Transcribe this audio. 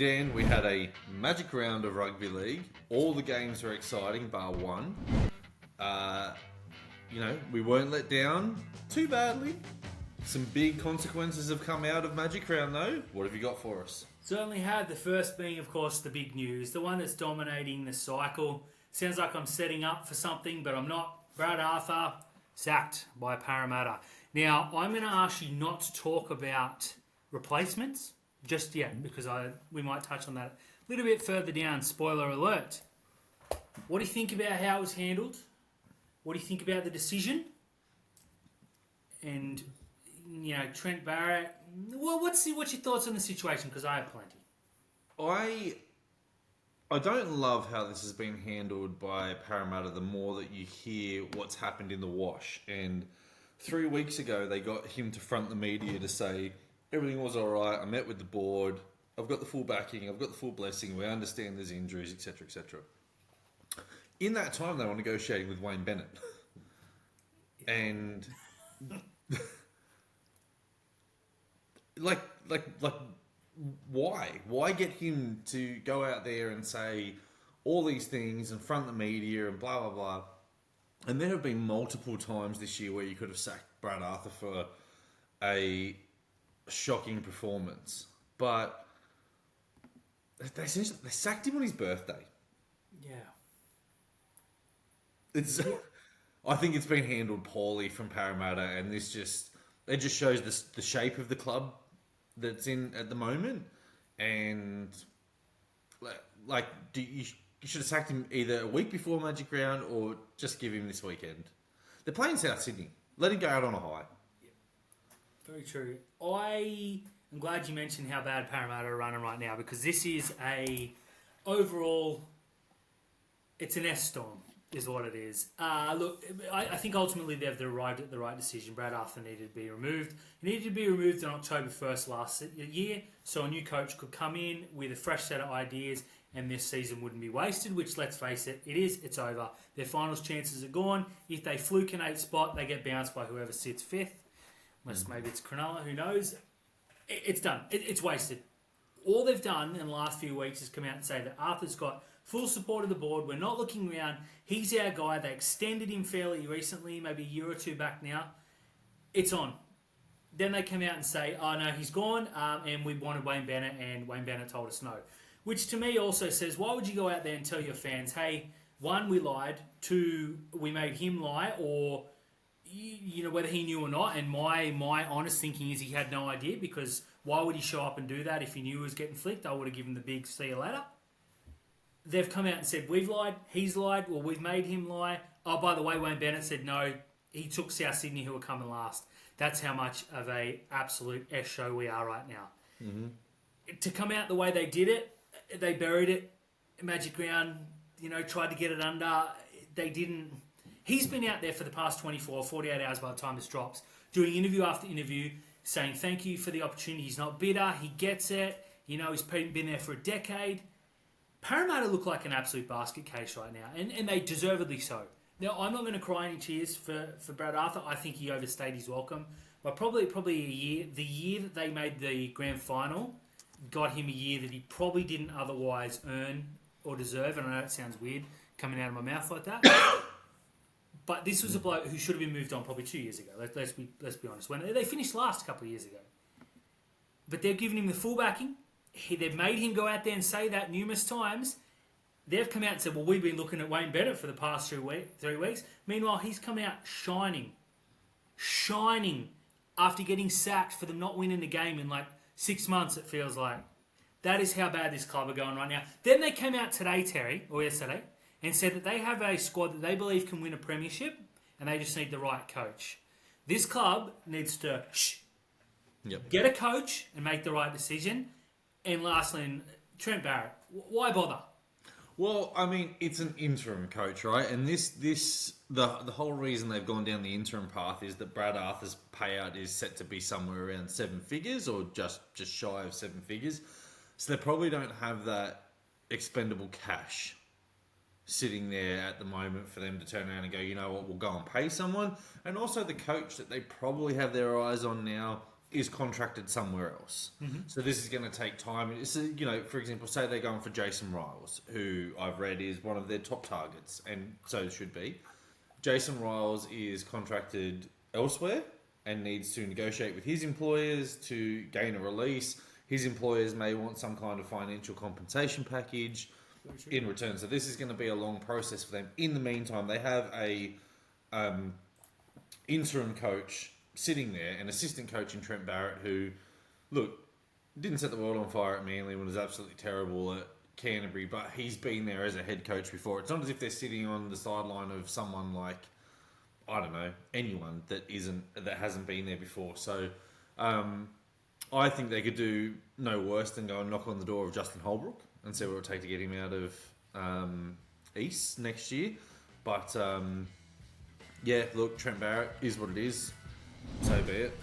Dan, we had a magic round of Rugby League. All the games were exciting, bar one. We weren't let down too badly. Some big consequences have come out of Magic Round, though. What have you got for us? Certainly had, the first being, of course, the big news. The one that's dominating the cycle. Sounds like I'm setting up for something, but I'm not. Brad Arthur, sacked by Parramatta. Now, I'm going to ask you not to talk about replacements just yet, because we might touch on that a little bit further down. Spoiler alert. What do you think about how it was handled? What do you think about the decision? And, Trent Barrett. Well, what's your thoughts on the situation? Because I have plenty. I don't love how this has been handled by Parramatta the more that you hear what's happened in the wash. And 3 weeks ago, they got him to front the media to say, everything was all right, I met with the board, I've got the full backing, I've got the full blessing, we understand there's injuries, etc., etc. In that time, they were negotiating with Wayne Bennett. And... Why? Why get him to go out there and say all these things and front the media and blah, blah, blah? And there have been multiple times this year where you could have sacked Brad Arthur for a shocking performance. But they sacked him on his birthday. Yeah. I think it's been handled poorly from Parramatta, and it just shows the shape of the club that's in at the moment. And you should have sacked him either a week before Magic Round or just give him this weekend. They're playing South Sydney. Let him go out on a high. Yep. Very true. I am glad you mentioned how bad Parramatta are running right now, because this is overall, it's an S storm, is what it is. Look, I think ultimately they've arrived at the right decision. Brad Arthur needed to be removed. He needed to be removed on October 1st last year, so a new coach could come in with a fresh set of ideas and this season wouldn't be wasted, which, let's face it, it's over. Their finals chances are gone. If they fluke an 8th spot, they get bounced by whoever sits 5th. Unless maybe it's Cronulla, who knows. It's done. It's wasted. All they've done in the last few weeks is come out and say that Arthur's got full support of the board. We're not looking around. He's our guy. They extended him fairly recently, maybe a year or two back now. It's on. Then they come out and say, oh, no, he's gone, and we wanted Wayne Bennett, and Wayne Bennett told us no. Which to me also says, why would you go out there and tell your fans, hey, 1, we lied, 2, we made him lie, or, whether he knew or not. And my honest thinking is he had no idea, because why would he show up and do that if he knew he was getting flicked? I would have given the big see you later. They've come out and said, we've lied, he's lied, or we've made him lie. Oh, by the way, Wayne Bennett said no, he took South Sydney, who were coming last. That's how much of a absolute S show we are right now. Mm-hmm. To come out the way they did it, they buried it. Magic Round, tried to get it under. They didn't. He's been out there for the past 48 hours by the time this drops, doing interview after interview, saying thank you for the opportunity. He's not bitter. He gets it. He's been there for a decade. Parramatta look like an absolute basket case right now, and they deservedly so. Now, I'm not going to cry any tears for Brad Arthur. I think he overstayed his welcome. But probably a year, the year that they made the grand final, got him a year that he probably didn't otherwise earn or deserve. And I know it sounds weird coming out of my mouth like that. But this was a bloke who should have been moved on probably 2 years ago. Let's be honest. When they finished last a couple of years ago. But they've given him the full backing. They've made him go out there and say that numerous times. They've come out and said, well, we've been looking at Wayne Bennett for the past 3 weeks. Meanwhile, he's come out shining after getting sacked for them not winning the game in 6 months, it feels like. That is how bad this club are going right now. Then they came out yesterday, and said that they have a squad that they believe can win a premiership, and they just need the right coach. This club needs to get a coach and make the right decision. And lastly, Trent Barrett, why bother? Well, I mean, it's an interim coach, right? And the whole reason they've gone down the interim path is that Brad Arthur's payout is set to be somewhere around 7 figures, or just shy of 7 figures. So they probably don't have that expendable cash sitting there at the moment for them to turn around and go, you know what, we'll go and pay someone. And also the coach that they probably have their eyes on now is contracted somewhere else. So this is going to take time. It's, for example, say they're going for Jason Riles, who I've read is one of their top targets, and so should be. Jason Riles is contracted elsewhere and needs to negotiate with his employers to gain a release. His employers may want some kind of financial compensation package in return. So this is going to be a long process for them. In the meantime, they have a interim coach sitting there, an assistant coach in Trent Barrett, who, look, didn't set the world on fire at Manly and was absolutely terrible at Canterbury, but he's been there as a head coach before. It's not as if they're sitting on the sideline of someone like, I don't know, anyone that hasn't been there before. So I think they could do no worse than go and knock on the door of Justin Holbrook and see what it would take to get him out of East next year. But yeah, look, Trent Barrett is what it is. So be it.